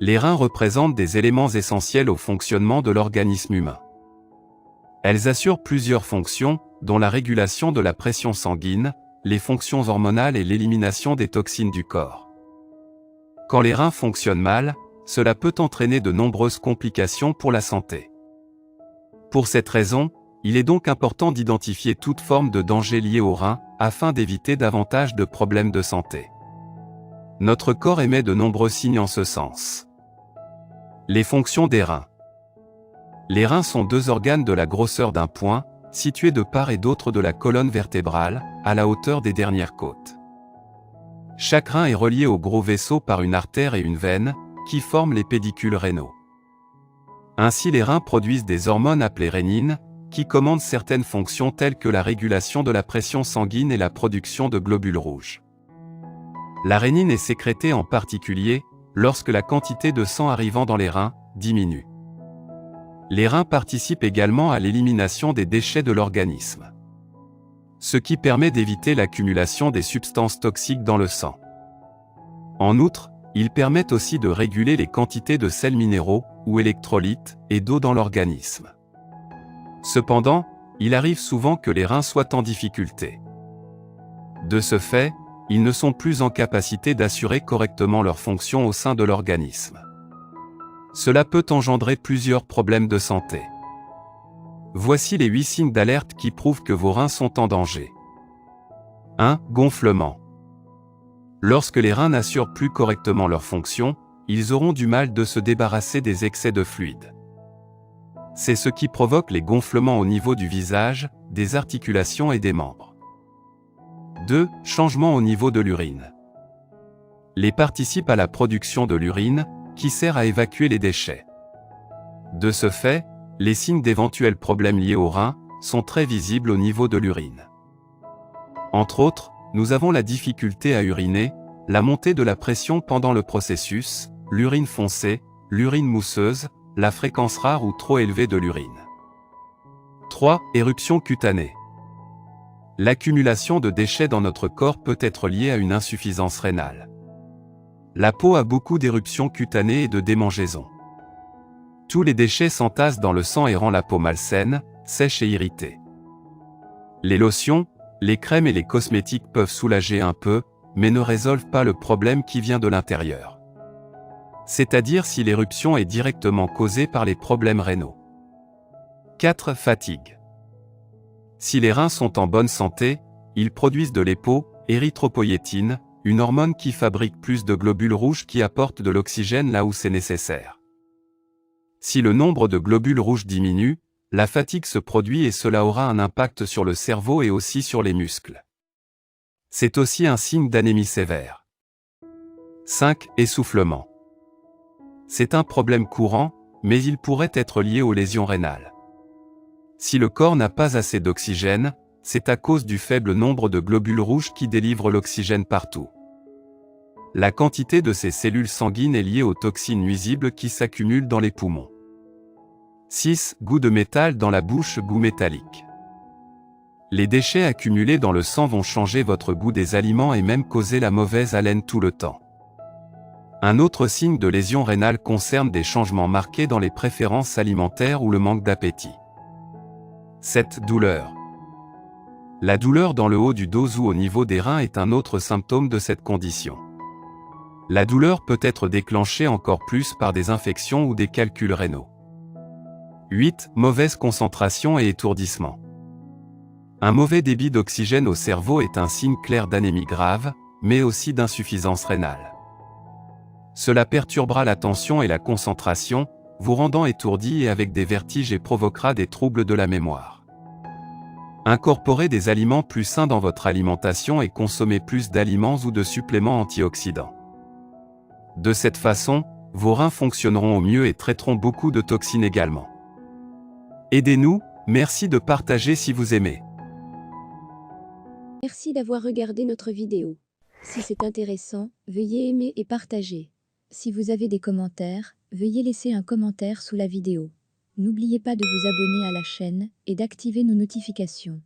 Les reins représentent des éléments essentiels au fonctionnement de l'organisme humain. Elles assurent plusieurs fonctions, dont la régulation de la pression sanguine, les fonctions hormonales et l'élimination des toxines du corps. Quand les reins fonctionnent mal, cela peut entraîner de nombreuses complications pour la santé. Pour cette raison, il est donc important d'identifier toute forme de danger lié aux reins, afin d'éviter davantage de problèmes de santé. Notre corps émet de nombreux signes en ce sens. Les fonctions des reins. Les reins sont deux organes de la grosseur d'un poing, situés de part et d'autre de la colonne vertébrale, à la hauteur des dernières côtes. Chaque rein est relié au gros vaisseau par une artère et une veine, qui forment les pédicules rénaux. Ainsi les reins produisent des hormones appelées rénines, qui commandent certaines fonctions telles que la régulation de la pression sanguine et la production de globules rouges. La rénine est sécrétée en particulier, lorsque la quantité de sang arrivant dans les reins diminue. Les reins participent également à l'élimination des déchets de l'organisme, ce qui permet d'éviter l'accumulation des substances toxiques dans le sang. En outre, ils permettent aussi de réguler les quantités de sels minéraux, ou électrolytes, et d'eau dans l'organisme. Cependant, il arrive souvent que les reins soient en difficulté. De ce fait, ils ne sont plus en capacité d'assurer correctement leurs fonctions au sein de l'organisme. Cela peut engendrer plusieurs problèmes de santé. Voici les 8 signes d'alerte qui prouvent que vos reins sont en danger. 1. Gonflement. Lorsque les reins n'assurent plus correctement leurs fonctions, ils auront du mal de se débarrasser des excès de fluide. C'est ce qui provoque les gonflements au niveau du visage, des articulations et des membres. 2. Changement au niveau de l'urine. Les participent à la production de l'urine, qui sert à évacuer les déchets. De ce fait, les signes d'éventuels problèmes liés aux reins sont très visibles au niveau de l'urine. Entre autres, nous avons la difficulté à uriner, la montée de la pression pendant le processus, l'urine foncée, l'urine mousseuse, la fréquence rare ou trop élevée de l'urine. 3. Éruption cutanée. L'accumulation de déchets dans notre corps peut être liée à une insuffisance rénale. La peau a beaucoup d'éruptions cutanées et de démangeaisons. Tous les déchets s'entassent dans le sang et rendent la peau malsaine, sèche et irritée. Les lotions, les crèmes et les cosmétiques peuvent soulager un peu, mais ne résolvent pas le problème qui vient de l'intérieur. C'est-à-dire si l'éruption est directement causée par les problèmes rénaux. 4. Fatigue. Si les reins sont en bonne santé, ils produisent de l'érythropoïétine, une hormone qui fabrique plus de globules rouges qui apportent de l'oxygène là où c'est nécessaire. Si le nombre de globules rouges diminue, la fatigue se produit et cela aura un impact sur le cerveau et aussi sur les muscles. C'est aussi un signe d'anémie sévère. 5. Essoufflement. C'est un problème courant, mais il pourrait être lié aux lésions rénales. Si le corps n'a pas assez d'oxygène, c'est à cause du faible nombre de globules rouges qui délivrent l'oxygène partout. La quantité de ces cellules sanguines est liée aux toxines nuisibles qui s'accumulent dans les poumons. 6. Goût de métal dans la bouche, goût métallique. Les déchets accumulés dans le sang vont changer votre goût des aliments et même causer la mauvaise haleine tout le temps. Un autre signe de lésion rénale concerne des changements marqués dans les préférences alimentaires ou le manque d'appétit. 7. Douleur. La douleur dans le haut du dos ou au niveau des reins est un autre symptôme de cette condition. La douleur peut être déclenchée encore plus par des infections ou des calculs rénaux. 8. Mauvaise concentration et étourdissement. Un mauvais débit d'oxygène au cerveau est un signe clair d'anémie grave, mais aussi d'insuffisance rénale. Cela perturbera l'attention et la concentration, vous rendant étourdi et avec des vertiges et provoquera des troubles de la mémoire. Incorporez des aliments plus sains dans votre alimentation et consommez plus d'aliments ou de suppléments antioxydants. De cette façon, vos reins fonctionneront au mieux et traiteront beaucoup de toxines également. Aidez-nous, merci de partager si vous aimez. Merci d'avoir regardé notre vidéo. Si c'est intéressant, veuillez aimer et partager. Si vous avez des commentaires, veuillez laisser un commentaire sous la vidéo. N'oubliez pas de vous abonner à la chaîne et d'activer nos notifications.